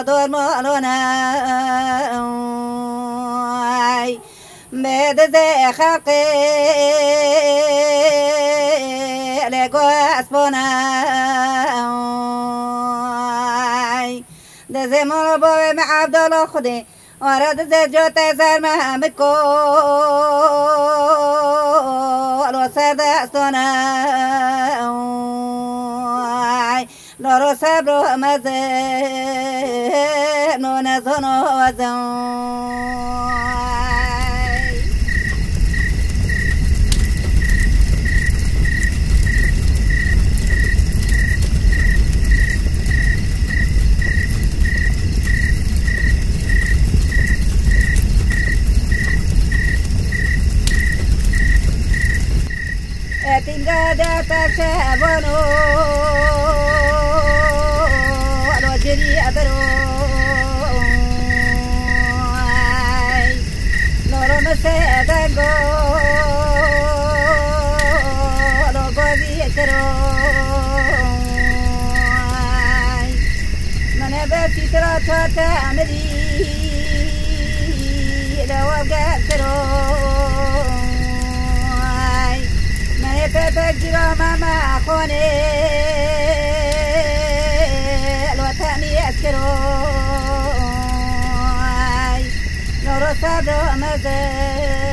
دور مالونا بد زي خلقي لقوا أسبونا دزي مربوي مع عبد الله خدي ورد زي جوت زار مهمكو الوسط أسونا نورو صبرو مزين ونزونو وزون tinggal dapat sabono lo jadi abero loro mese dago lo gozi etero mana beti terata amri lo waga etero بجرا ماما خوني الوطني أسكروي نور صبر مزاج